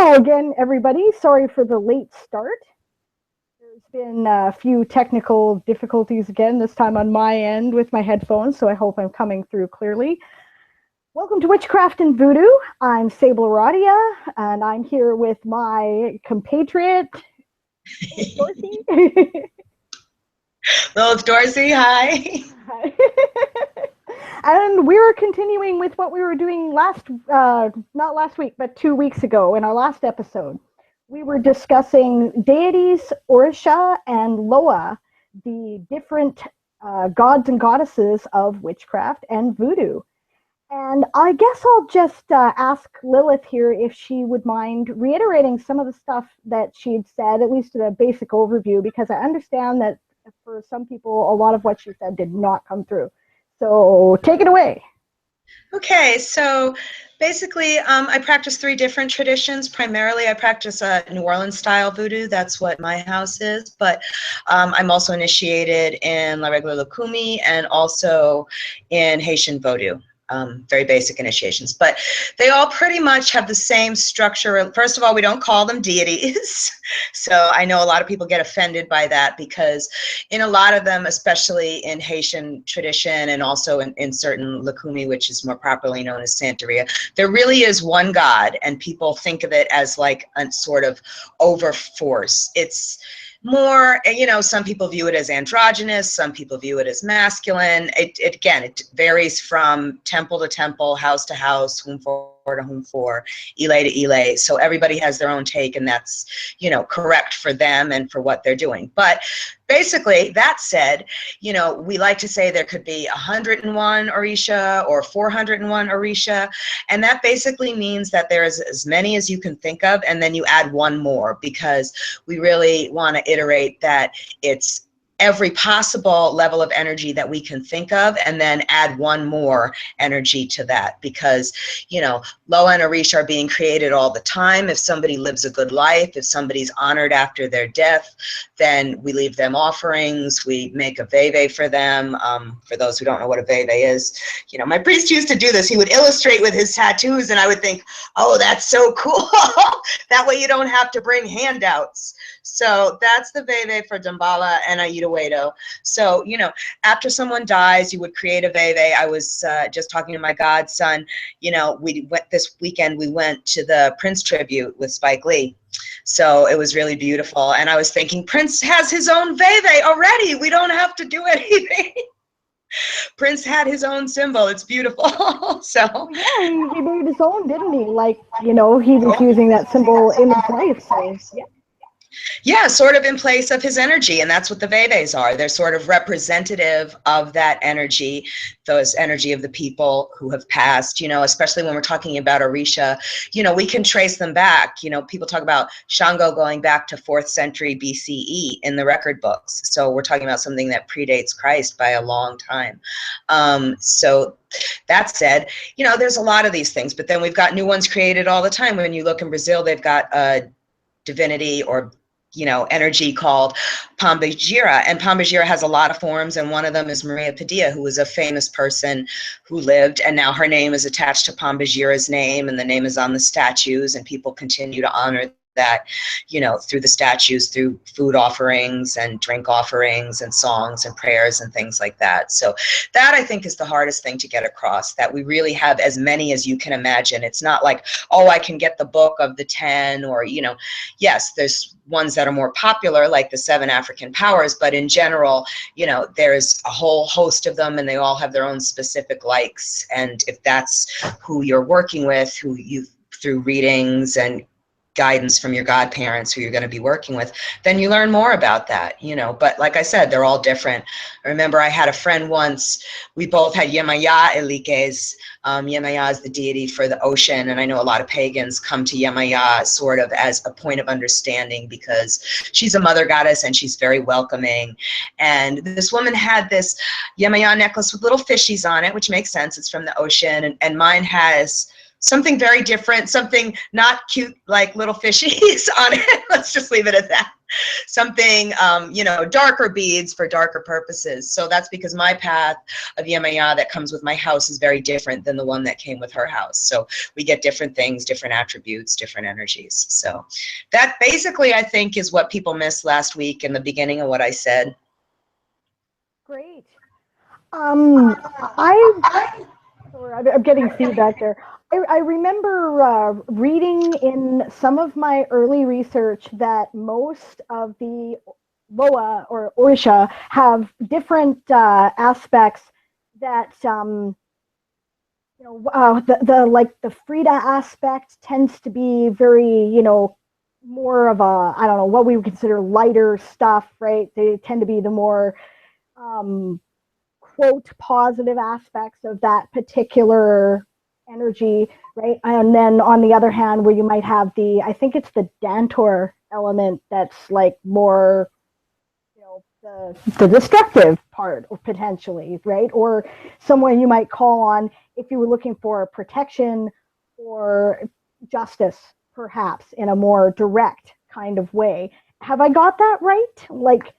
Hello again, everybody. Sorry for the late start. There's been a few technical difficulties again, this time on my end with my headphones, so I hope I'm coming through clearly. Welcome to Witchcraft and Voodoo. I'm Sable Aradia, and I'm here with my compatriot, Dorsey. Lilith Dorsey, hi. Hi. And we're continuing with what we were doing not last week, but 2 weeks ago in our last episode. We were discussing deities, Orisha, and Loa, the different gods and goddesses of witchcraft and voodoo. And I guess I'll just ask Lilith here if she would mind reiterating some of the stuff that she'd said, at least a basic overview, because I understand that for some people, a lot of what she said did not come through. So take it away. Okay, so basically I practice 3 different traditions. Primarily I practice New Orleans style voodoo. That's what my house is. But I'm also initiated in La Regla Lukumi and also in Haitian voodoo. Very basic initiations, but they all pretty much have the same structure. First of all, we don't call them deities. So I know a lot of people get offended by that because in a lot of them, especially in Haitian tradition and also in certain Lukumi, which is more properly known as Santeria, there really is one God, and people think of it as like a sort of over force. It's more, you know, some people view it as androgynous, some people view it as masculine. It varies from temple to temple, house to house, whom for to whom for, ile to ile. So everybody has their own take, and that's, you know, correct for them and for what they're doing. But basically, that said, you know, we like to say there could be 101 Orisha or 401 Orisha, and that basically means that there's as many as you can think of, and then you add one more, because we really want to iterate that it's every possible level of energy that we can think of, and then add one more energy to that, because, you know, Loa and Orisha are being created all the time. If somebody lives a good life, if somebody's honored after their death, then we leave them offerings. We make a veve for them. For those who don't know what a veve is, you know, my priest used to do this. He would illustrate with his tattoos, and I would think, oh, that's so cool. That way you don't have to bring handouts. So that's the veve for Dambala and Ayudawedo. So, you know, after someone dies, you would create a veve. I was just talking to my godson. You know, this weekend we went to the Prince tribute with Spike Lee. So it was really beautiful. And I was thinking, Prince has his own veve already. We don't have to do anything. Prince had his own symbol. It's beautiful. So yeah, he made his own, didn't he? Like, you know, he was using that symbol in his life. So yeah. Yeah, sort of in place of his energy, and that's what the veves are. They're sort of representative of that energy, those energy of the people who have passed, you know, especially when we're talking about Orisha. You know, we can trace them back. You know, people talk about Shango going back to 4th century BCE in the record books. So we're talking about something that predates Christ by a long time. So that said, you know, there's a lot of these things, but then we've got new ones created all the time. When you look in Brazil, they've got a divinity or, you know, energy called Pombagira, and Pombagira has a lot of forms, and one of them is Maria Padilla, who was a famous person who lived, and now her name is attached to Pombagira's name, and the name is on the statues, and people continue to honor that, you know, through the statues, through food offerings and drink offerings and songs and prayers and things like that. So that, I think, is the hardest thing to get across, that we really have as many as you can imagine. It's not like, oh, I can get the book of the 10, or, you know, yes, there's ones that are more popular, like the 7 African powers, but in general, you know, there's a whole host of them, and they all have their own specific likes. And if that's who you're working with, who you, through readings and guidance from your godparents who you're going to be working with, then you learn more about that, you know. But like I said, they're all different. I remember I had a friend once, we both had Yemaya Elikes. Yemaya is the deity for the ocean, and I know a lot of pagans come to Yemaya sort of as a point of understanding, because she's a mother goddess and she's very welcoming. And this woman had this Yemaya necklace with little fishies on it, which makes sense, it's from the ocean, and mine has something very different, something not cute like little fishies on it. Let's just leave it at that. Something, you know, darker beads for darker purposes. So that's because my path of Yemaya that comes with my house is very different than the one that came with her house. So we get different things, different attributes, different energies. So that basically, I think, is what people missed last week in the beginning of what I said. Great. I'm getting feedback there. I remember reading in some of my early research that most of the Loa or Orisha have different aspects that the like the Frida aspect tends to be very, you know, more of a, I don't know, what we would consider lighter stuff, right? They tend to be the more quote positive aspects of that particular energy, right? And then on the other hand, where you might have the, I think it's the Dantor element that's like more, you know, the destructive part potentially, right? Or someone you might call on if you were looking for protection or justice, perhaps in a more direct kind of way. Have I got that right? Like,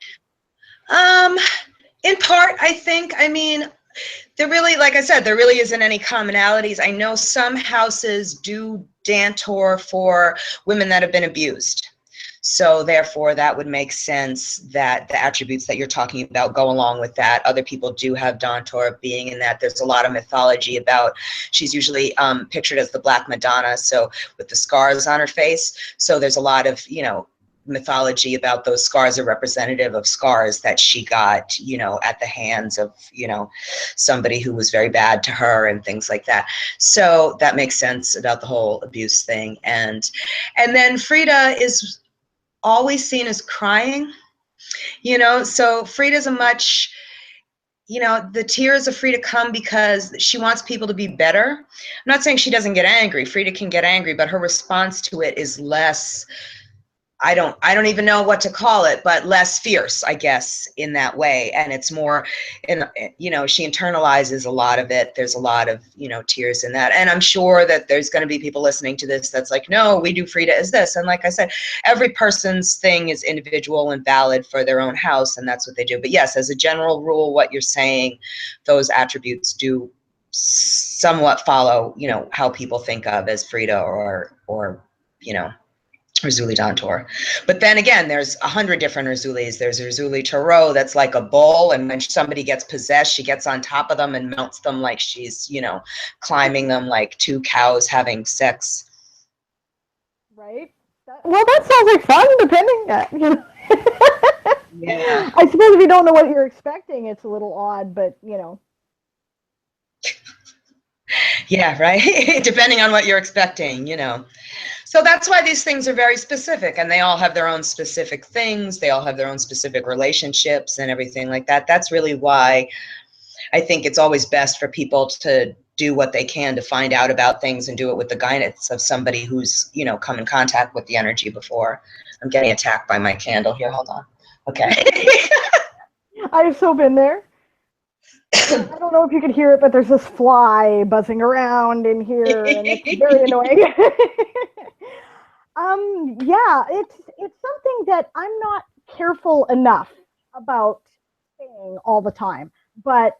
in part, I think. I mean, there really, like I said, there really isn't any commonalities. I know some houses do Dantor for women that have been abused. So therefore, that would make sense that the attributes that you're talking about go along with that. Other people do have Dantor being in that. There's a lot of mythology about, she's usually pictured as the Black Madonna, so with the scars on her face. So there's a lot of, you know, mythology about those scars are representative of scars that she got, you know, at the hands of, you know, somebody who was very bad to her and things like that. So that makes sense about the whole abuse thing. And then Frida is always seen as crying, you know, so Frida's a much, you know, the tears of Frida come because she wants people to be better. I'm not saying she doesn't get angry. Frida can get angry, but her response to it is less, I don't even know what to call it, but less fierce, I guess, in that way. And it's more, you know, she internalizes a lot of it. There's a lot of, you know, tears in that. And I'm sure that there's going to be people listening to this that's like, no, we do Frida as this. And like I said, every person's thing is individual and valid for their own house, and that's what they do. But yes, as a general rule, what you're saying, those attributes do somewhat follow, you know, how people think of as Frida or you know, Razuli Dantor. But then again, there's 100 different Razulis. There's Razuli Tarot that's like a bull, and when somebody gets possessed, she gets on top of them and mounts them like she's, you know, climbing them like two cows having sex. Right. Well, that sounds like fun, depending, you know. Yeah. I suppose if you don't know what you're expecting, it's a little odd, but, you know. Yeah, right? Depending on what you're expecting, you know. So that's why these things are very specific, and they all have their own specific things. They all have their own specific relationships and everything like that. That's really why I think it's always best for people to do what they can to find out about things and do it with the guidance of somebody who's, you know, come in contact with the energy before. I'm getting attacked by my candle here. Hold on. Okay. I've so been there. I don't know if you could hear it, but there's this fly buzzing around in here, and it's very annoying. Yeah, it's something that I'm not careful enough about saying all the time, but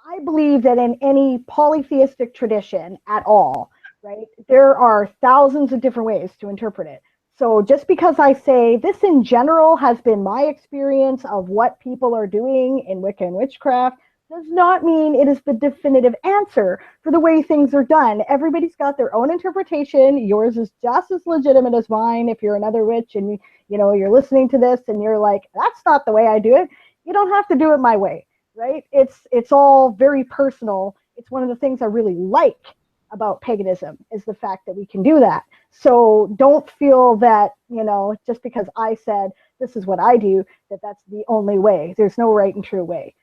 I believe that in any polytheistic tradition at all, right, there are thousands of different ways to interpret it. So just because I say this in general has been my experience of what people are doing in Wicca and witchcraft does not mean it is the definitive answer for the way things are done. Everybody's got their own interpretation. Yours is just as legitimate as mine. If you're another witch and you know you're listening to this and you're like, that's not the way I do it, you don't have to do it my way, right? It's all very personal. It's one of the things I really like about paganism is the fact that we can do that. So don't feel that, you know, just because I said this is what I do, that that's the only way. There's no right and true way.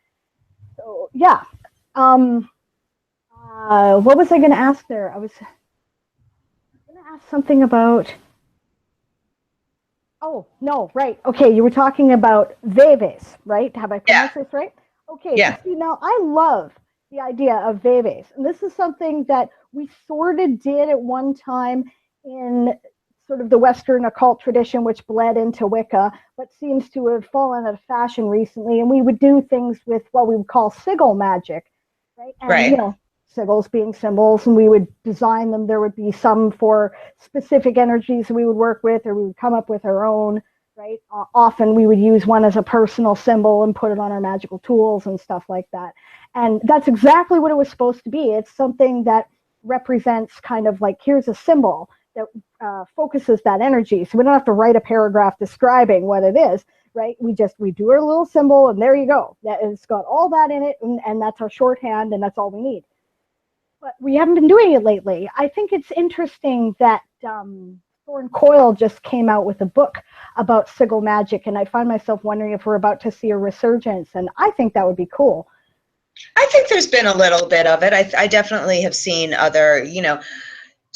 So yeah, what was I going to ask there? I was going to ask something about. Oh no, right. Okay, you were talking about veves, right? Have I pronounced this right? Okay. Yeah. See, now I love the idea of veves, and this is something that we sort of did at one time in sort of the Western occult tradition, which bled into Wicca, but seems to have fallen out of fashion recently. And we would do things with what we would call sigil magic, right? And, you Right. know, sigils being symbols, and we would design them. There would be some for specific energies we would work with, or we would come up with our own, right? Often we would use one as a personal symbol and put it on our magical tools and stuff like that. And that's exactly what it was supposed to be. It's something that represents kind of like, here's a symbol that focuses that energy. So we don't have to write a paragraph describing what it is, right? We do our little symbol, and there you go. It's got all that in it, and that's our shorthand, and that's all we need. But we haven't been doing it lately. I think it's interesting that Thorn Coyle just came out with a book about sigil magic, and I find myself wondering if we're about to see a resurgence, and I think that would be cool. I think there's been a little bit of it. I definitely have seen other, you know,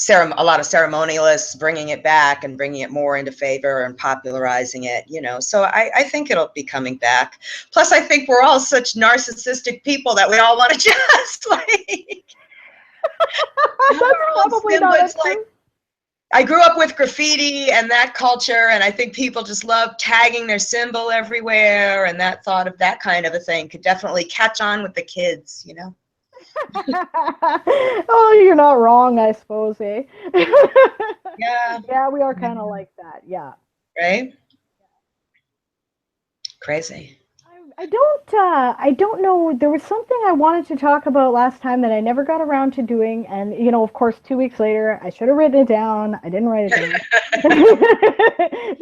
a lot of ceremonialists bringing it back and bringing it more into favor and popularizing it, you know. So I think it'll be coming back. Plus, I think we're all such narcissistic people that we all want to just like. That's probably not it's like, I grew up with graffiti and that culture, and I think people just love tagging their symbol everywhere, and that thought of that kind of a thing could definitely catch on with the kids, you know. Oh, you're not wrong, I suppose, eh? Yeah. Yeah, we are kind of like that. Yeah. Right? Crazy. I don't know. There was something I wanted to talk about last time that I never got around to doing, and you know, of course, 2 weeks later, I should have written it down. I didn't write it down.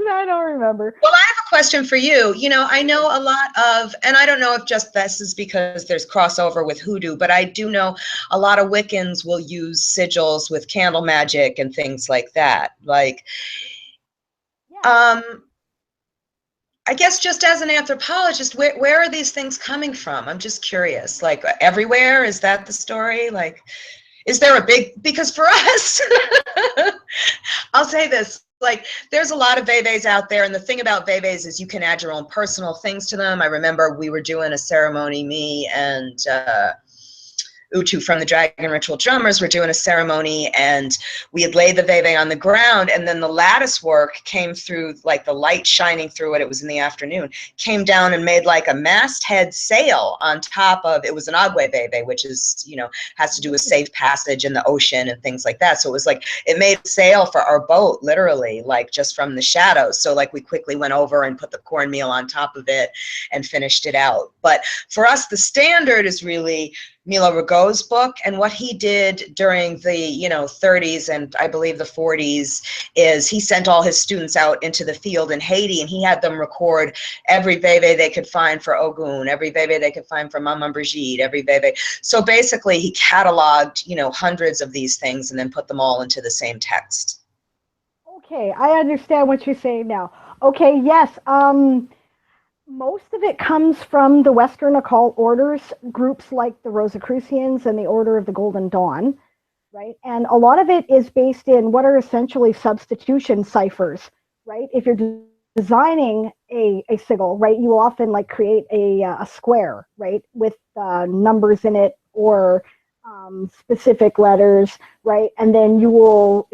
I don't remember. Well, I have a question for you. You know, I know a lot of, and I don't know if just this is because there's crossover with hoodoo, but I do know a lot of Wiccans will use sigils with candle magic and things like that. Like, Yeah. I guess just as an anthropologist, where are these things coming from? I'm just curious. Like everywhere? Is that the story? Like, is there a big, because for us, I'll say this, like there's a lot of veves out there, and the thing about veves is you can add your own personal things to them. I remember we were doing a ceremony, me and Uchu from the Dragon Ritual Drummers were doing a ceremony, and we had laid the veve on the ground, and then the lattice work came through, like the light shining through it, it was in the afternoon, came down and made like a masthead sail on top of, it was an agwe veve, which is, you know, has to do with safe passage in the ocean and things like that. So it was like, it made a sail for our boat, literally, like just from the shadows. So like we quickly went over and put the cornmeal on top of it and finished it out. But for us, the standard is really Milo Rigaud's book, and what he did during the, you know, 30s and I believe the 40s is he sent all his students out into the field in Haiti, and he had them record every veve they could find for Ogun, every veve they could find for Maman Brigitte, every veve. So basically he cataloged, you know, hundreds of these things and then put them all into the same text. Okay, I understand what you're saying now. Okay, yes. Most of it comes from the Western occult orders, groups like the Rosicrucians and the Order of the Golden Dawn, right? And a lot of it is based in what are essentially substitution ciphers, right? If you're designing a sigil, right, you will often like create a square, right, with numbers in it or specific letters, right? And then you will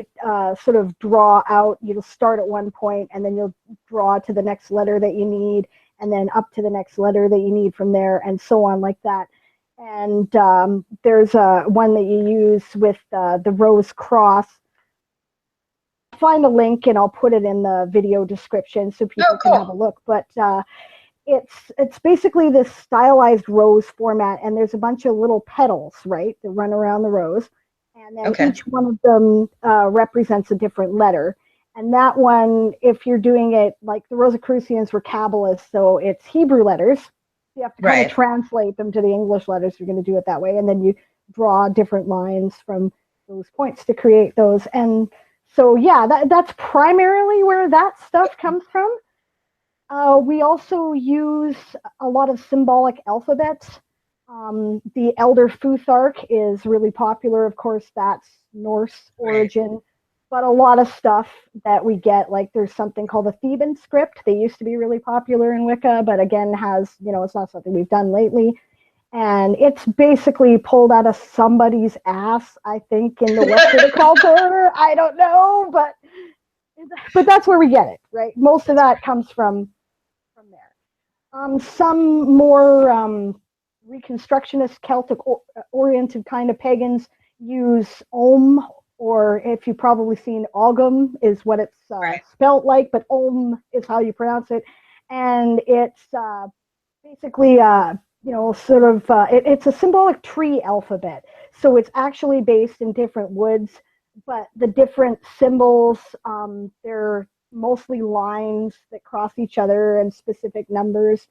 sort of draw out, you'll start at one point and then you'll draw to the next letter that you need, and then up to the next letter that you need from there, and so on like that. And there's one that you use with the rose cross. I'll find a link and I'll put it in the video description so people can have a look. But it's basically this stylized rose format, and there's a bunch of little petals, right, that run around the rose. And then each one of them represents a different letter. And that one, if you're doing it, like the Rosicrucians were Kabbalists, so it's Hebrew letters. You have to kind of translate them to the English letters if you're going to do it that way. And then you draw different lines from those points to create those. And so, yeah, that's primarily where that stuff comes from. We also use a lot of symbolic alphabets. The Elder Futhark is really popular. Of course, that's Norse origin. But a lot of stuff that we get, like there's something called the Theban script. They used to be really popular in Wicca, but again has, you know, it's not something we've done lately. And it's basically pulled out of somebody's ass, I think, in the Western occult order. I don't know, but that's where we get it, right? Most of that comes from there. Some more Reconstructionist Celtic oriented kind of pagans use Om, or if you've probably seen Ogum is what it's spelt like, but Om is how you pronounce it. And it's basically sort of it's a symbolic tree alphabet, so it's actually based in different woods, but the different symbols, they're mostly lines that cross each other and specific numbers,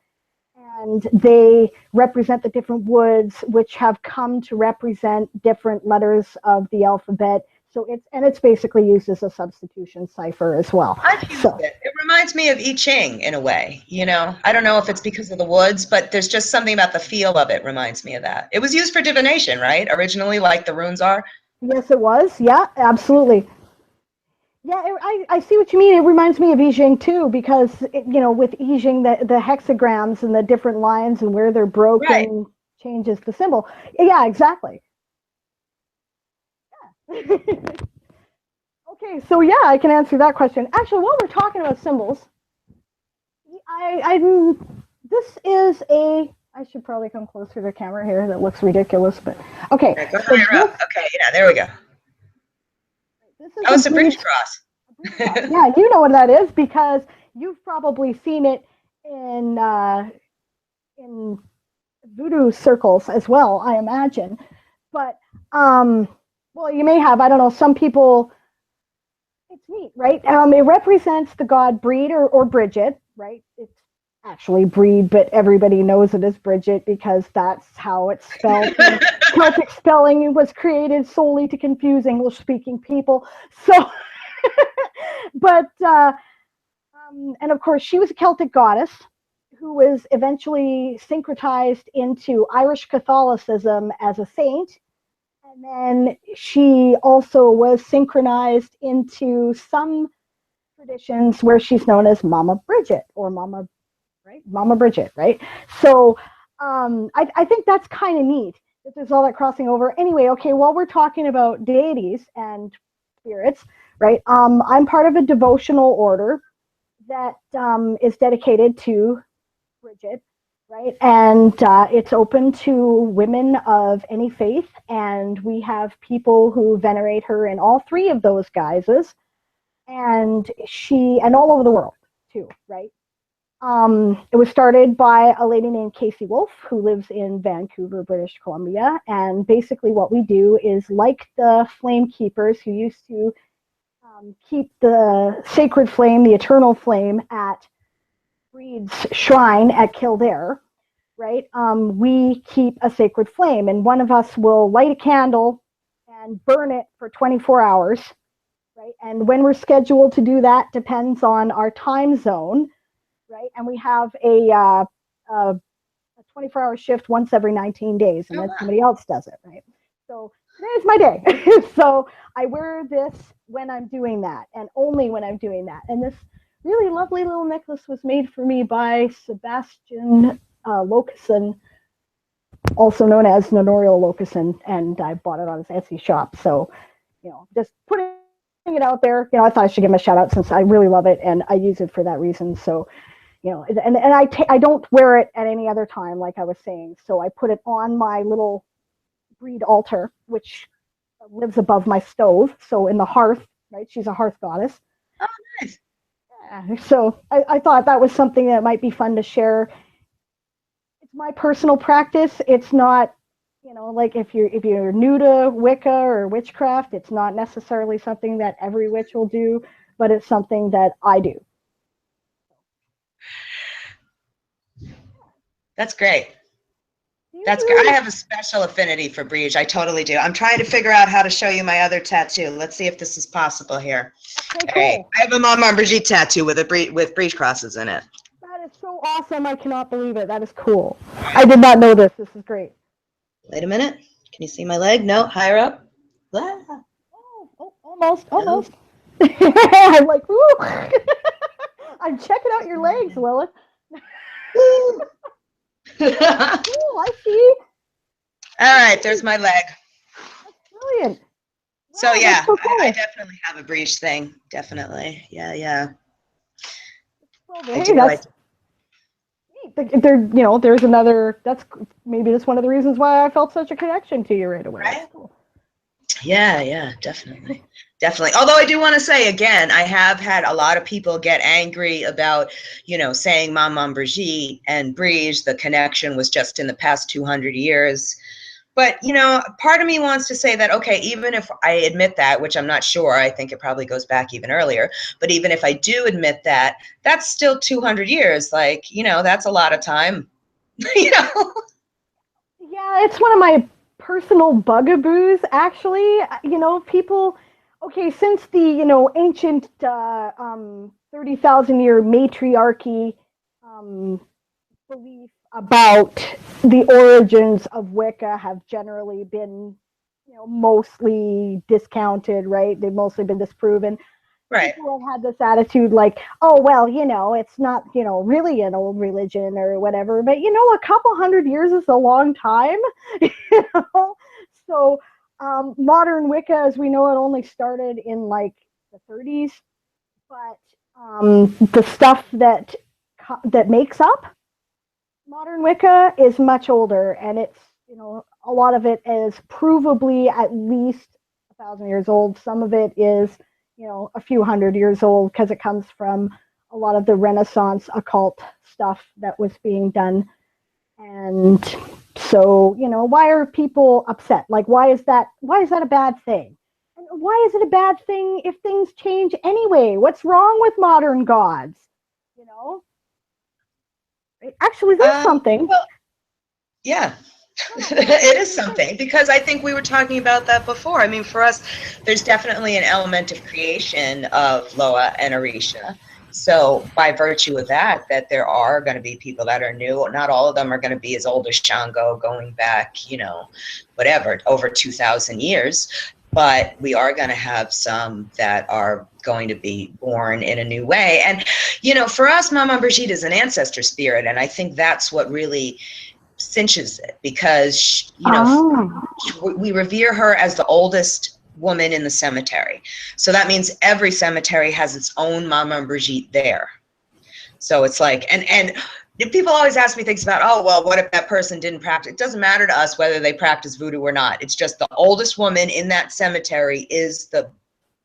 and they represent the different woods, which have come to represent different letters of the alphabet. So it's basically used as a substitution cipher as well. I've used it. It reminds me of I Ching in a way. I don't know if it's because of the woods, but there's just something about the feel of it reminds me of that. It was used for divination, right? Originally, like the runes are. Yes, it was. Yeah, absolutely. Yeah, I see what you mean. It reminds me of I Ching too, because with I Ching, the hexagrams and the different lines and where they're broken changes the symbol. Yeah, exactly. Yeah. Okay, so yeah, I can answer that question. Actually, while we're talking about symbols, this is I should probably come closer to the camera here. That looks ridiculous, but okay. Go higher up. Okay, yeah, there we go. This is a breach cross. Yeah, you know what that is because you've probably seen it in voodoo circles as well, I imagine. But well, you may have. I don't know. Some people. It's neat, right? It represents the god Breed or Bridget, right? It's actually Breed, but everybody knows it as Bridget because that's how it's spelled. Celtic spelling was created solely to confuse English-speaking people. So, but and of course, she was a Celtic goddess who was eventually syncretized into Irish Catholicism as a saint. And then she also was synchronized into some traditions where she's known as Mama Bridget or Mama Bridget, right? So I think that's kind of neat that there's all that crossing over. Anyway, okay, while we're talking about deities and spirits, right? I'm part of a devotional order that is dedicated to Bridget. Right, and it's open to women of any faith, and we have people who venerate her in all three of those guises, and all over the world too, right? It was started by a lady named Casey Wolf, who lives in Vancouver, British Columbia, and basically what we do is like the flame keepers who used to keep the sacred flame, the eternal flame, at Breed's shrine at Kildare, right? We keep a sacred flame, and one of us will light a candle and burn it for 24 hours, right? And when we're scheduled to do that depends on our time zone, right? And we have a 24-hour shift once every 19 days, and then somebody else does it, right? So today's my day. So I wear this when I'm doing that, and only when I'm doing that. And this really lovely little necklace was made for me by Sebastian Locuson, also known as Nonorial Locuson, and I bought it on his Etsy shop. So, just putting it out there. I thought I should give him a shout out since I really love it and I use it for that reason. So, and I don't wear it at any other time, like I was saying. So I put it on my little Breed altar, which lives above my stove. So in the hearth, right? She's a hearth goddess. Oh, nice. So I thought that was something that might be fun to share. It's my personal practice. It's not, like if you're new to Wicca or witchcraft, it's not necessarily something that every witch will do, but it's something that I do. That's great. That's good. I have a special affinity for Breed. I totally do. I'm trying to figure out how to show you my other tattoo. Let's see if this is possible here. Okay, cool. Right. I have a Mama Brigitte tattoo with breech crosses in it. That is so awesome. I cannot believe it. That is cool. I did not know this. This is great. Wait a minute. Can you see my leg? No, higher up. Oh, almost. No. I'm like, ooh. I'm checking out your legs, Lilith. Cool, I see. All right, there's my leg. Brilliant. So Wow, yeah, that's so cool. I definitely have a breach thing. Definitely. Yeah. Well, I hey, do. that's neat. There's another. That's one of the reasons why I felt such a connection to you right away. Right? That's cool. Yeah, definitely. Definitely. Although I do want to say again, I have had a lot of people get angry about, saying Maman Brigitte and Briege, the connection was just in the past 200 years. But, part of me wants to say that, okay, even if I admit that, which I'm not sure, I think it probably goes back even earlier, but even if I do admit that, that's still 200 years. Like, that's a lot of time, Yeah, it's one of my personal bugaboos, actually. People, okay, since the, ancient 30,000 year matriarchy belief about the origins of Wicca have generally been, mostly discounted, right? They've mostly been disproven. Right. People have had this attitude like, oh, well, it's not, really an old religion or whatever, but, a couple hundred years is a long time, So modern Wicca, as we know it, only started in like the 30s, but the stuff that makes up modern Wicca is much older, and it's, a lot of it is provably at least 1,000 years old. Some of it is, a few hundred years old because it comes from a lot of the Renaissance occult stuff that was being done. And so, why are people upset? Like, why is that a bad thing? And why is it a bad thing if things change anyway? What's wrong with modern gods? You know? Actually, there's something. Well, yeah. It is something, because I think we were talking about that before. I mean, for us, there's definitely an element of creation of Loa and Orisha. So by virtue of that there are going to be people that are new. Not all of them are going to be as old as Shango, going back, whatever, over 2,000 years. But we are going to have some that are going to be born in a new way. And, for us, Mama Brigitte is an ancestor spirit. And I think that's what really cinches it, because we revere her as the oldest woman in the cemetery. So that means every cemetery has its own Mama Brigitte there. So it's like, and people always ask me things about, oh, well, what if that person didn't practice? It doesn't matter to us whether they practice voodoo or not. It's just the oldest woman in that cemetery is the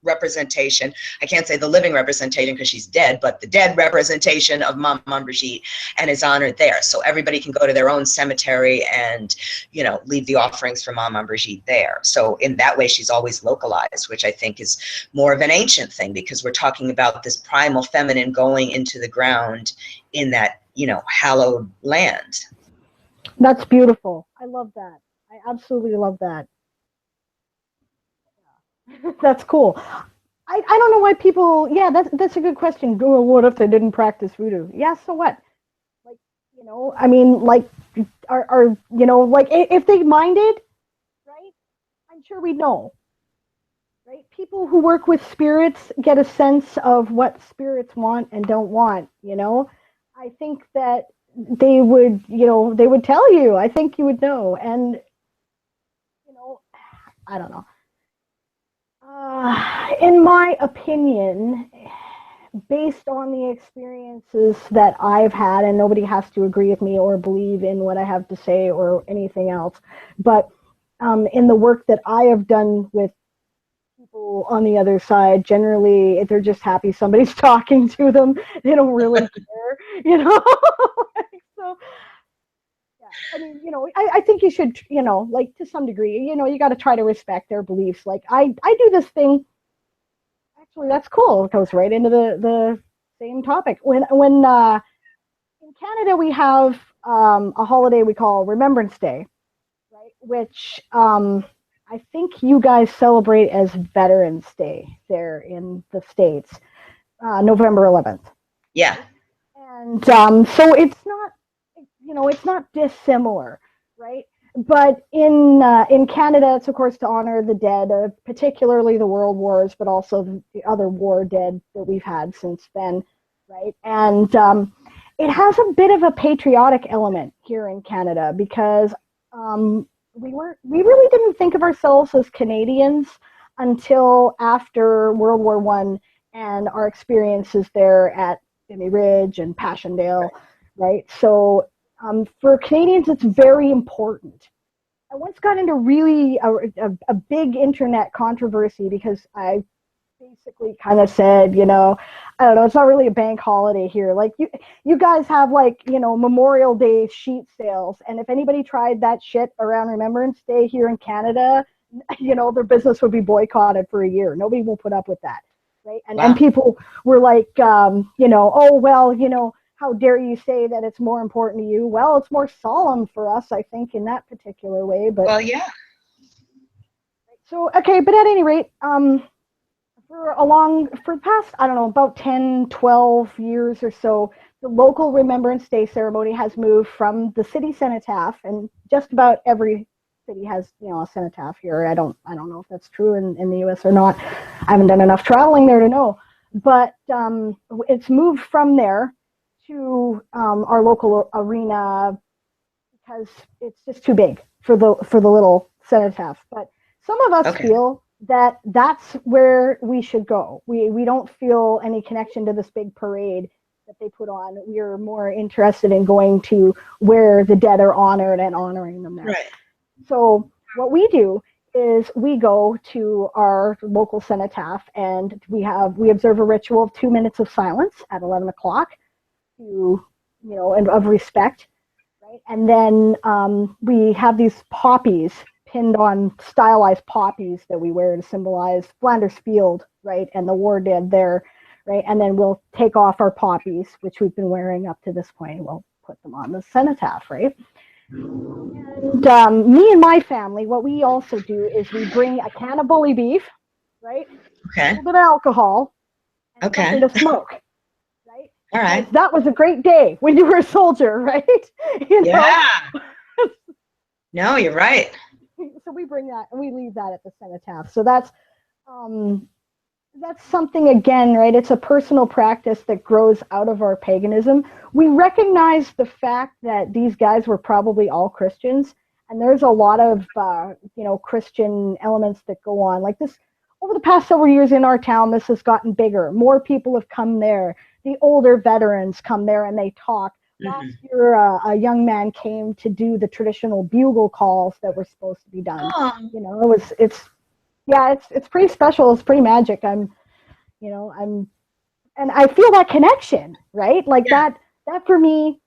representation. I can't say the living representation because she's dead, but the dead representation of Mama Brigitte, and is honored there. So everybody can go to their own cemetery and, leave the offerings for Mama Brigitte there. So in that way, she's always localized, which I think is more of an ancient thing, because we're talking about this primal feminine going into the ground in that, hallowed land. That's beautiful. I love that. I absolutely love that. That's cool. I don't know why people. Yeah, that's a good question. What if they didn't practice voodoo? Yeah, so what? Like, I mean, like, are like, if they minded, right? I'm sure we'd know, right? People who work with spirits get a sense of what spirits want and don't want. I think that they would tell you. I think you would know, and I don't know. In my opinion, based on the experiences that I've had, and nobody has to agree with me or believe in what I have to say or anything else, but in the work that I have done with people on the other side, generally they're just happy somebody's talking to them. They don't really care. So yeah, I mean, I think you should, like, to some degree, you got to try to respect their beliefs. Like, I do this thing. Actually, that's cool. It goes right into the same topic. When in Canada we have a holiday we call Remembrance Day, right? Which I think you guys celebrate as Veterans Day there in the States, November 11th. Yeah. And so it's not dissimilar, right? But in Canada, it's of course to honor the dead, particularly the World Wars, but also the other war dead that we've had since then, right? And it has a bit of a patriotic element here in Canada because we really didn't think of ourselves as Canadians until after World War One and our experiences there at Vimy Ridge and Passchendaele, right? So for Canadians, it's very important. I once got into really a big internet controversy because I basically kind of said, I don't know, it's not really a bank holiday here. Like you guys have like, Memorial Day sheet sales. And if anybody tried that shit around Remembrance Day here in Canada, their business would be boycotted for a year. Nobody will put up with that. Right. And people were like, oh, well, how dare you say that it's more important to you? Well, it's more solemn for us, I think, in that particular way. But well, yeah. So, okay, but at any rate, for the past, I don't know, about 10, 12 years or so, the local Remembrance Day ceremony has moved from the city cenotaph, and just about every city has, a cenotaph here. I don't know if that's true in the U.S. or not. I haven't done enough traveling there to know. But it's moved from there to our local arena because it's just too big for the little cenotaph. But some of us feel that that's where we should go. We don't feel any connection to this big parade that they put on. We're more interested in going to where the dead are honored and honoring them there. Right. So what we do is we go to our local cenotaph and we observe a ritual of 2 minutes of silence at 11 o'clock and of respect, right? And then we have these poppies pinned on stylized poppies that we wear to symbolize Flanders Field, right? And the war dead there, right? And then we'll take off our poppies, which we've been wearing up to this point. We'll put them on the cenotaph, right? And me and my family, what we also do is we bring a can of bully beef, right? Okay. A little bit of alcohol, and something to smoke, right? All right. That was a great day when you were a soldier, right? Yeah. No, you're right. So we bring that and we leave that at the cenotaph. So that's something, again, right? It's a personal practice that grows out of our paganism. We recognize the fact that these guys were probably all Christians, and there's a lot of Christian elements that go on. Like this, over the past several years in our town, this has gotten bigger. More people have come there. The older veterans come there and they talk. Last year, a young man came to do the traditional bugle calls that were supposed to be done. Oh. It's pretty special. It's pretty magic. And I feel that connection, right? Like that for me,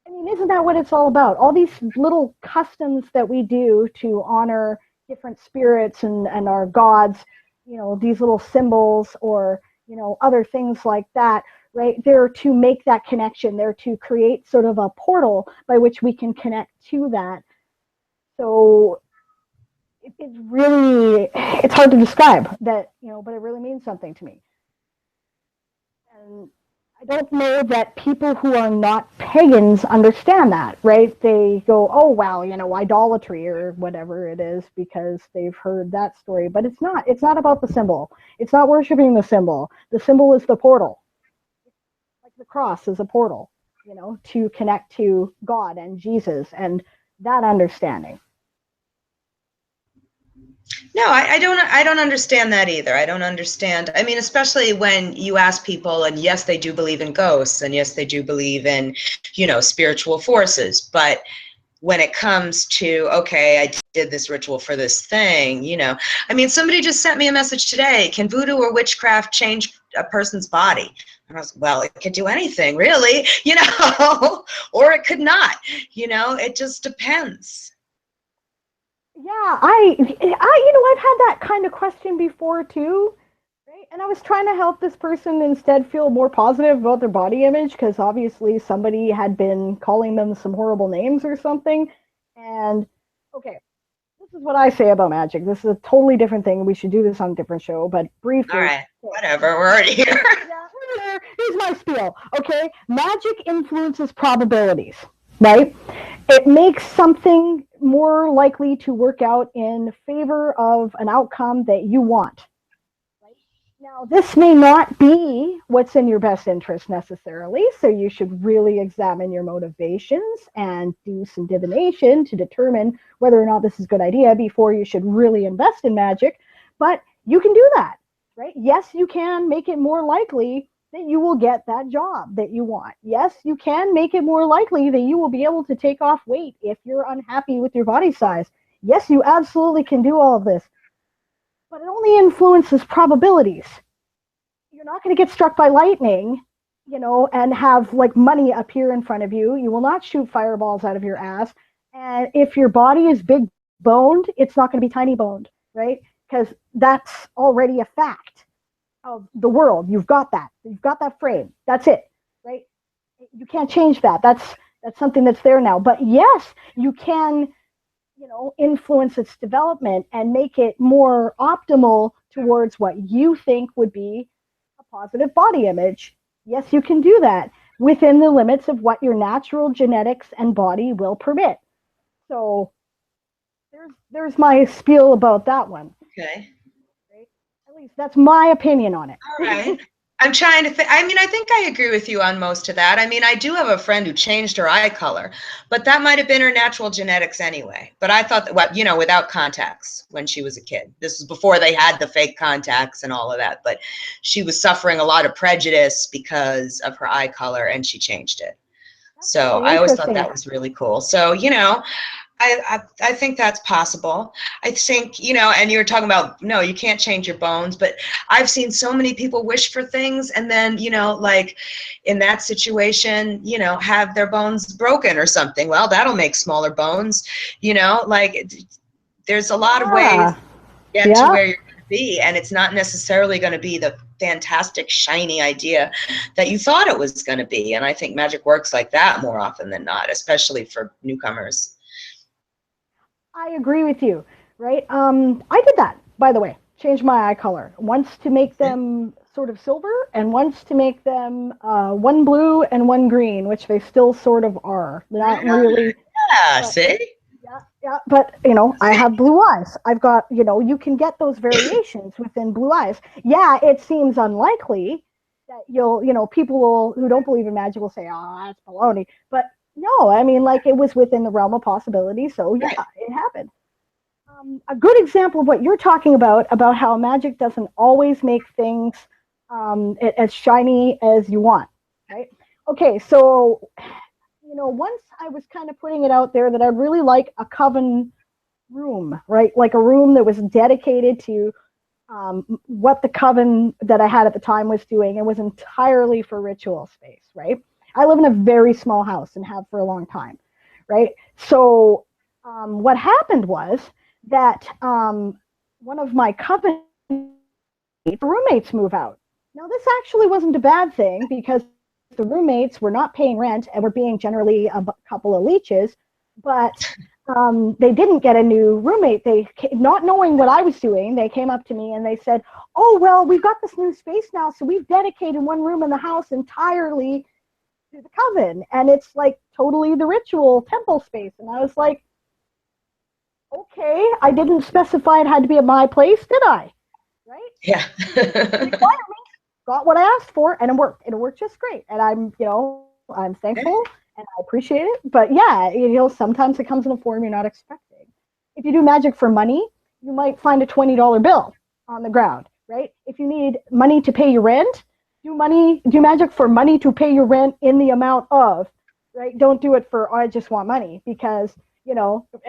I mean, isn't that what it's all about? All these little customs that we do to honor different spirits and our gods, these little symbols or, other things like that, right? They're to make that connection. They're to create sort of a portal by which we can connect to that. So it's hard to describe that, but it really means something to me. And I don't know that people who are not pagans understand that, right? They go, oh, wow, idolatry or whatever it is because they've heard that story. But it's not. It's not about the symbol. It's not worshiping the symbol. The symbol is the portal. Like the cross is a portal, to connect to God and Jesus and that understanding. No, I don't understand that either. I don't understand. I mean, especially when you ask people, and yes, they do believe in ghosts, and yes, they do believe in, spiritual forces. But when it comes to, okay, I did this ritual for this thing, I mean, somebody just sent me a message today. Can voodoo or witchcraft change a person's body? And I was, well, it could do anything, really, or it could not. It just depends. Yeah, I've had that kind of question before too, right? And I was trying to help this person instead feel more positive about their body image because obviously somebody had been calling them some horrible names or something. And okay, this is what I say about magic. This is a totally different thing. We should do this on a different show, but briefly. All right, whatever, we're already here. Yeah, here's my spiel, okay? Magic influences probabilities, right? It makes something more likely to work out in favor of an outcome that you want. Right? Now, this may not be what's in your best interest necessarily, so you should really examine your motivations and do some divination to determine whether or not this is a good idea before you should really invest in magic. But you can do that, right? Yes, you can make it more likely that you will get that job that you want. Yes, you can make it more likely that you will be able to take off weight if you're unhappy with your body size. Yes, you absolutely can do all of this, but it only influences probabilities. You're not going to get struck by lightning, and have like money appear in front of you. You will not shoot fireballs out of your ass. And if your body is big boned, it's not going to be tiny boned, right? Because that's already a fact of the world. You've got that. You've got that frame. That's it, right? You can't change that. That's something that's there now. But yes, you can, influence its development and make it more optimal towards what you think would be a positive body image. Yes, you can do that within the limits of what your natural genetics and body will permit. So there's my spiel about that one. Okay. Right? At least that's my opinion on it. All right. I'm trying to think. I mean, I think I agree with you on most of that. I mean, I do have a friend who changed her eye color, but that might have been her natural genetics anyway. But I thought that, well, without contacts when she was a kid. This was before they had the fake contacts and all of that. But she was suffering a lot of prejudice because of her eye color, and she changed it. That's So really I always thought interesting. that was really cool. So, I think that's possible. I think, and you were talking about, no, you can't change your bones, but I've seen so many people wish for things and then, like in that situation, have their bones broken or something. Well, that'll make smaller bones, like there's a lot of ways to get to Yeah. where you're going to be. And it's not necessarily going to be the fantastic, shiny idea that you thought it was going to be. And I think magic works like that more often than not, especially for newcomers. I agree with you, right? I did that, by the way. Changed my eye color once to make them sort of silver, and once to make them one blue and one green, which they still sort of are. Not really. Yeah, But, see? yeah. But I have blue eyes. I've got, you can get those variations within blue eyes. Yeah, it seems unlikely that people who don't believe in magic will say, "Oh, that's baloney." But no, I mean, like, it was within the realm of possibility. So yeah, it happened. A good example of what you're talking about how magic doesn't always make things as shiny as you want, right? Okay, so once I was kind of putting it out there that I'd really like a coven room, right? Like a room that was dedicated to what the coven that I had at the time was doing, and was entirely for ritual space, right? I live in a very small house and have for a long time, right? So what happened was that one of my coven roommates move out. Now, this actually wasn't a bad thing because the roommates were not paying rent and were being generally a couple of leeches, but they didn't get a new roommate. Not knowing what I was doing, they came up to me and they said, "Oh, well, we've got this new space now, so we've dedicated one room in the house entirely to the coven, and it's like totally the ritual temple space." And I was like, "Okay, I didn't specify it had to be at my place, did I?" Right? Yeah. Got what I asked for, and it worked. And it worked just great. And I'm thankful and I appreciate it. But yeah, sometimes it comes in a form you're not expecting. If you do magic for money, you might find a $20 bill on the ground, right? If you need money to pay your rent, do magic for money to pay your rent in the amount of, right? Don't do it for, "Oh, I just want money," because,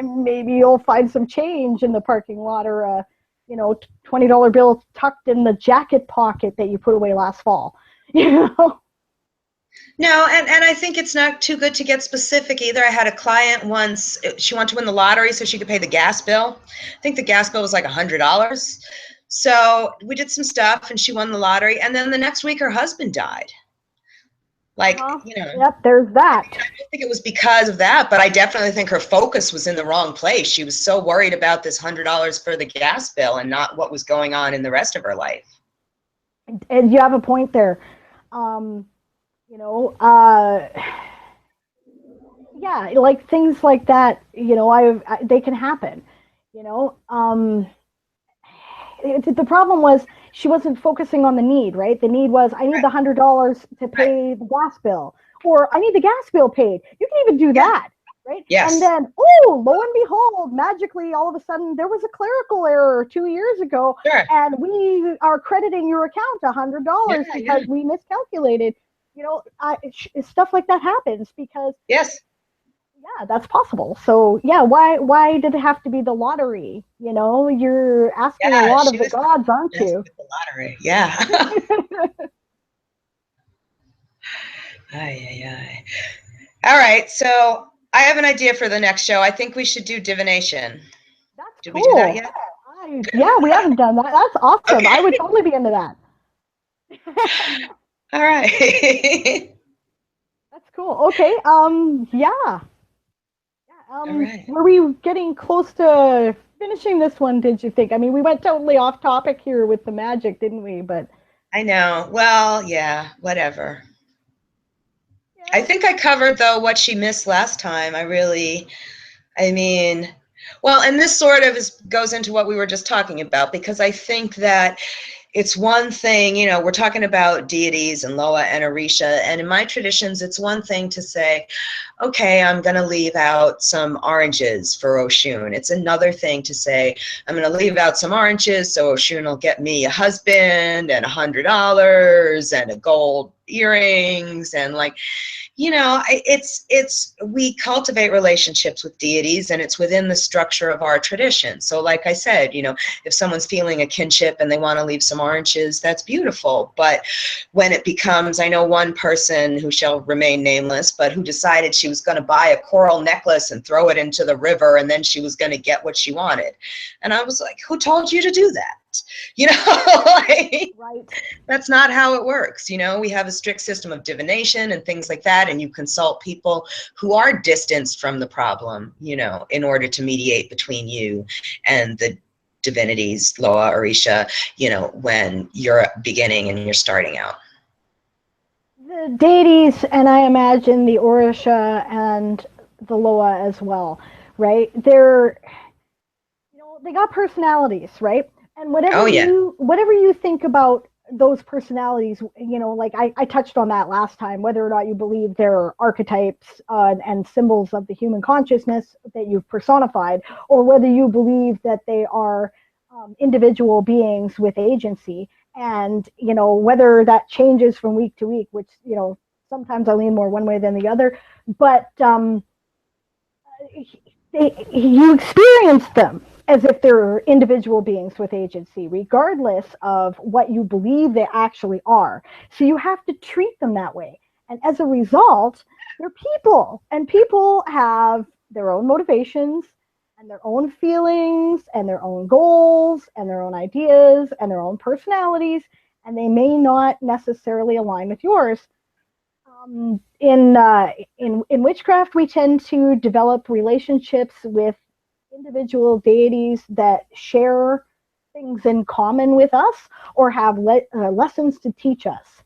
maybe you'll find some change in the parking lot, or a, $20 bill tucked in the jacket pocket that you put away last fall. No, and I think it's not too good to get specific either. I had a client once, she wanted to win the lottery so she could pay the gas bill. I think the gas bill was like $100. So we did some stuff and she won the lottery. And then the next week her husband died. Like, Yep, there's that. I don't think it was because of that, but I definitely think her focus was in the wrong place. She was so worried about this $100 for the gas bill and not what was going on in the rest of her life. And you have a point there. Yeah, like things like that, they can happen. The problem was, she wasn't focusing on the need, right? The need was, I need the $100 to pay the gas bill, or I need the gas bill paid. You can even do that, right? Yes. And then, oh, lo and behold, magically, all of a sudden, there was a clerical error 2 years ago, Sure. and we are crediting your account $100 because we miscalculated. You know, stuff like that happens because yes, yeah, that's possible. So yeah, why did it have to be the lottery? You know, you're asking a lot of the gods, aren't you? The lottery, yeah. All right, so I have an idea for the next show. I think we should do divination. That's Did cool. we do that yet? Yeah, we haven't done that. That's awesome. Okay. I would totally be into that. All right. That's cool. Okay. Yeah. All right. Were we getting close to finishing this one, did you think? I mean, we went totally off topic here with the magic, didn't we? But I know. Well, yeah, whatever. Yeah. I think I covered, though, what she missed last time. I mean, well, and this sort of goes into what we were just talking about, because I think that it's one thing, you know, we're talking about deities and Loa and Orisha, and in my traditions, it's one thing to say, okay, I'm going to leave out some oranges for Oshun. It's another thing to say, I'm going to leave out some oranges so Oshun will get me a husband and $100 and a gold earrings, and like, you know, we cultivate relationships with deities, and it's within the structure of our tradition. So like I said, you know, if someone's feeling a kinship and they want to leave some oranges, that's beautiful. But when it becomes, I know one person who shall remain nameless, but who decided she was going to buy a coral necklace and throw it into the river, and then she was going to get what she wanted. And I was like, who told you to do that? You know, like, right. That's not how it works. You know, we have a strict system of divination and things like that, and you consult people who are distanced from the problem, you know, in order to mediate between you and the divinities, Loa, Orisha, you know, when you're beginning and you're starting out. The deities, and I imagine the Orisha and the Loa as well, right? They're, you know, they got personalities, right? And whatever you think about those personalities, you know, like I touched on that last time, whether or not you believe they're archetypes and symbols of the human consciousness that you've personified, or whether you believe that they are individual beings with agency. And, you know, whether that changes from week to week, which, you know, sometimes I lean more one way than the other, but you experience them as if they're individual beings with agency, regardless of what you believe they actually are. So you have to treat them that way. And as a result, they're people, and people have their own motivations and their own feelings and their own goals and their own ideas and their own personalities, and they may not necessarily align with yours. In witchcraft, we tend to develop relationships with individual deities that share things in common with us or have lessons to teach us,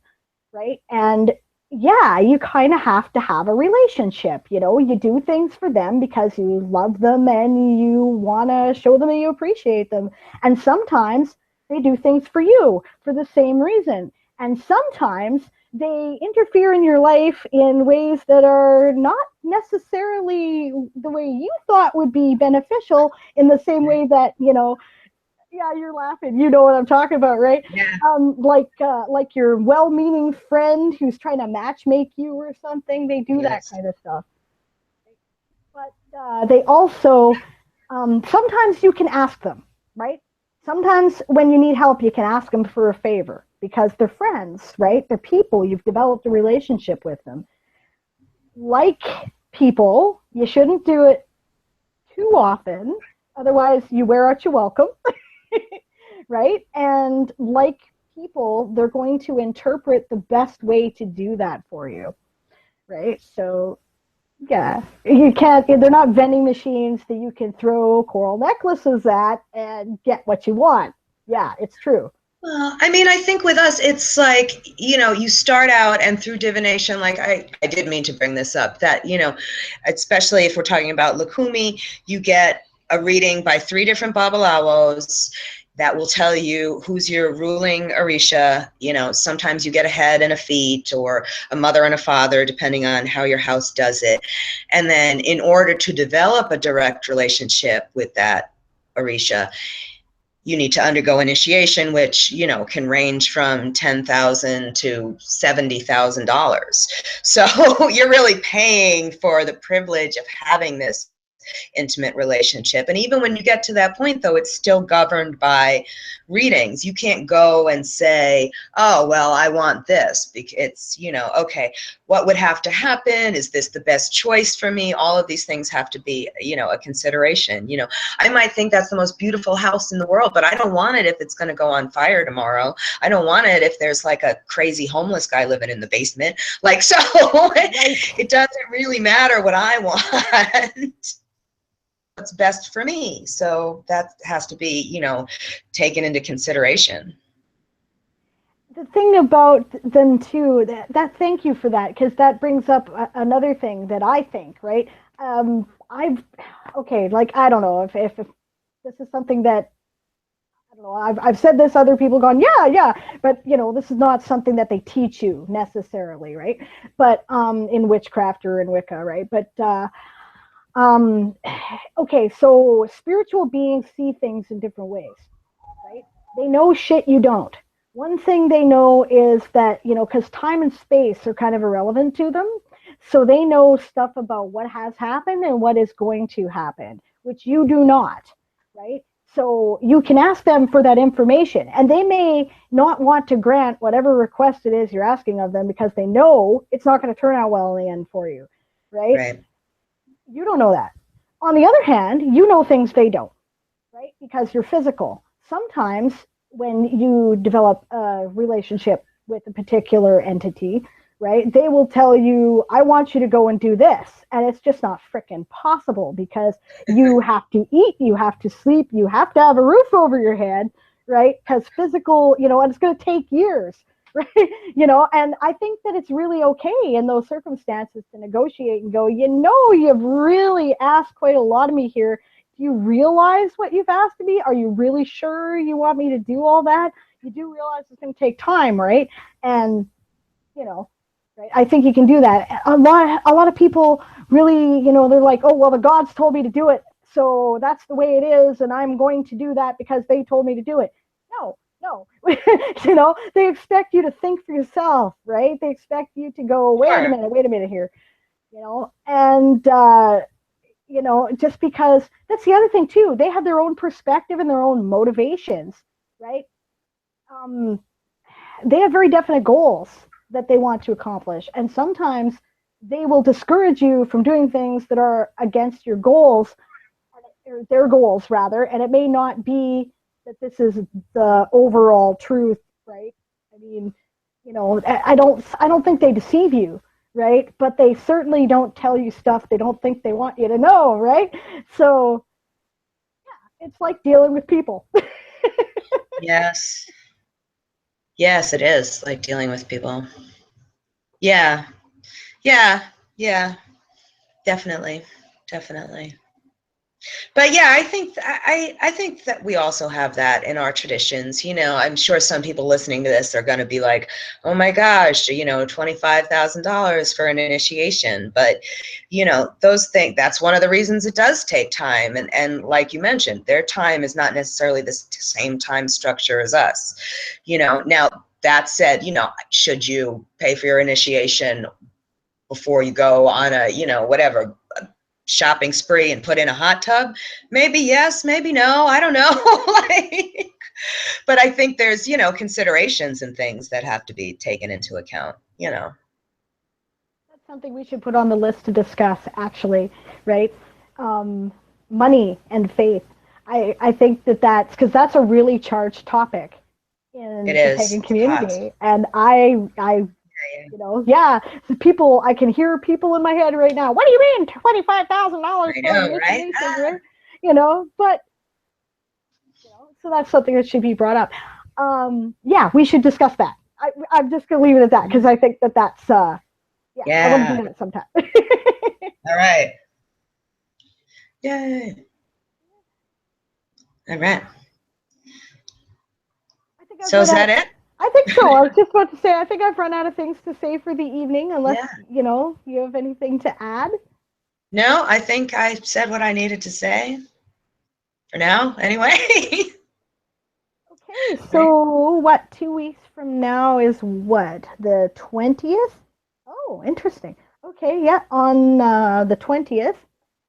right? And yeah, you kind of have to have a relationship. You know, you do things for them because you love them and you want to show them that you appreciate them. And sometimes they do things for you for the same reason. And sometimes they interfere in your life in ways that are not necessarily the way you thought would be beneficial, in the same way that, you know, yeah, you're laughing. You know what I'm talking about, right? Yeah. Like your well-meaning friend who's trying to matchmake you or something. They do that kind of stuff. But they also, sometimes you can ask them, right? Sometimes when you need help, you can ask them for a favor because they're friends, right? They're people. You've developed a relationship with them. Like people, you shouldn't do it too often. Otherwise, you wear out your welcome, right? And like people, they're going to interpret the best way to do that for you, right? So, yeah, you can't, they're not vending machines that you can throw coral necklaces at and get what you want. Yeah, it's true. Well, I mean, I think with us, it's like, you know, you start out and through divination, like I did mean to bring this up, that, you know, especially if we're talking about Lukumi, you get a reading by 3 different Babalawos. that will tell you who's your ruling Orisha. You know, sometimes you get a head and a feet, or a mother and a father, depending on how your house does it. And then in order to develop a direct relationship with that Orisha, you need to undergo initiation, which, you know, can range from $10,000 to $70,000. So you're really paying for the privilege of having this intimate relationship. And even when you get to that point, though, it's still governed by readings. You can't go and say, oh, well, I want this. It's, you know, okay, what would have to happen? Is this the best choice for me? All of these things have to be, you know, a consideration. You know, I might think that's the most beautiful house in the world, but I don't want it if it's going to go on fire tomorrow. I don't want it if there's like a crazy homeless guy living in the basement. Like, so it doesn't really matter what I want. What's best for me. So that has to be, you know, taken into consideration. The thing about them too, that thank you for that, because that brings up another thing that I think, right? Like, I don't know if this is something that, I don't know, I've said this, other people gone, yeah, but you know, this is not something that they teach you necessarily, right? But in witchcraft or in Wicca, right? But okay, so spiritual beings see things in different ways, right? They know shit you don't. One thing they know is that, you know, because time and space are kind of irrelevant to them. So they know stuff about what has happened and what is going to happen, which you do not, right? So you can ask them for that information, and they may not want to grant whatever request it is you're asking of them because they know it's not going to turn out well in the end for you, right? Right. You don't know that. On the other hand, you know things they don't, right? Because you're physical. Sometimes when you develop a relationship with a particular entity, right, they will tell you, I want you to go and do this. And it's just not freaking possible because you have to eat, you have to sleep, you have to have a roof over your head, right? Because physical, you know, and it's going to take years. Right, you know, and I think that it's really okay in those circumstances to negotiate and go, you know, you've really asked quite a lot of me here. Do you realize what you've asked of me? Are you really sure you want me to do all that? You do realize it's going to take time, right? And, you know, right, I think you can do that. A lot of people really, you know, they're like, oh, well, the gods told me to do it, so that's the way it is, and I'm going to do that because they told me to do it. No. You know, they expect you to think for yourself, right? They expect you to go, wait a minute here, you know, and you know, just because that's the other thing too, they have their own perspective and their own motivations, right? um, they have very definite goals that they want to accomplish, and sometimes they will discourage you from doing things that are against your goals, or their goals rather, and it may not be that this is the overall truth, right? I mean, you know, I don't think they deceive you, right? But they certainly don't tell you stuff they don't think they want you to know, right? So yeah, it's like dealing with people. Yes. Yes, it is like dealing with people. Yeah. Yeah. Yeah. Definitely. Definitely. But yeah, I think that we also have that in our traditions. You know, I'm sure some people listening to this are going to be like, "Oh my gosh, you know, $25,000 for an initiation." But you know, those things. That's one of the reasons it does take time. And like you mentioned, their time is not necessarily the same time structure as us. You know, now that said, you know, should you pay for your initiation before you go on a, you know, whatever, shopping spree and put in a hot tub? Maybe yes, maybe no, I don't know. Like, but I think there's, you know, considerations and things that have to be taken into account, you know. That's something we should put on the list to discuss, actually, right? Money and faith. I think that's because that's a really charged topic in It the is. pagan It's hot. community, and you know, yeah, people. I can hear people in my head right now. What do you mean, $25,000 I for an know, right? initiation, right? You know, but you know, so that's something that should be brought up. Yeah, we should discuss that. I'm just gonna leave it at that because I think that that's yeah, I want to Yeah. do that sometime. All right. Yay. All right. So is that it? I think so. I was just about to say, I think I've run out of things to say for the evening, unless, Yeah. you have anything to add. No, I think I said what I needed to say. For now, anyway. Okay, so what, 2 weeks from now is what? The 20th? Oh, interesting. Okay, yeah, on the 20th,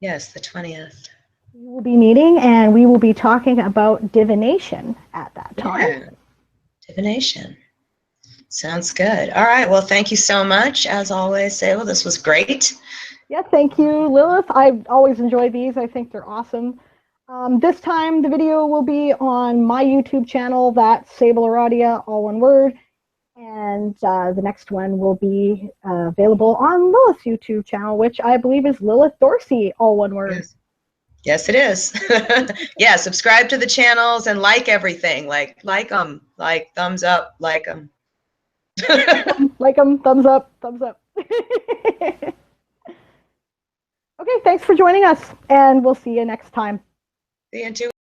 Yes, the 20th. we will be meeting and we will be talking about divination at that time. Yeah, divination. Sounds good. All right. Well, thank you so much. As always, Sable, this was great. Yeah, thank you, Lilith. I always enjoy these. I think they're awesome. This time, the video will be on my YouTube channel. That's Sable Aradia, all one word. And the next one will be available on Lilith's YouTube channel, which I believe is Lilith Dorsey, all one word. Yes, yes it is. Yeah, subscribe to the channels and like everything. Like them, like thumbs up, like them. Like them, thumbs up, thumbs up. Okay, thanks for joining us, and we'll see you next time. See you in 2 weeks.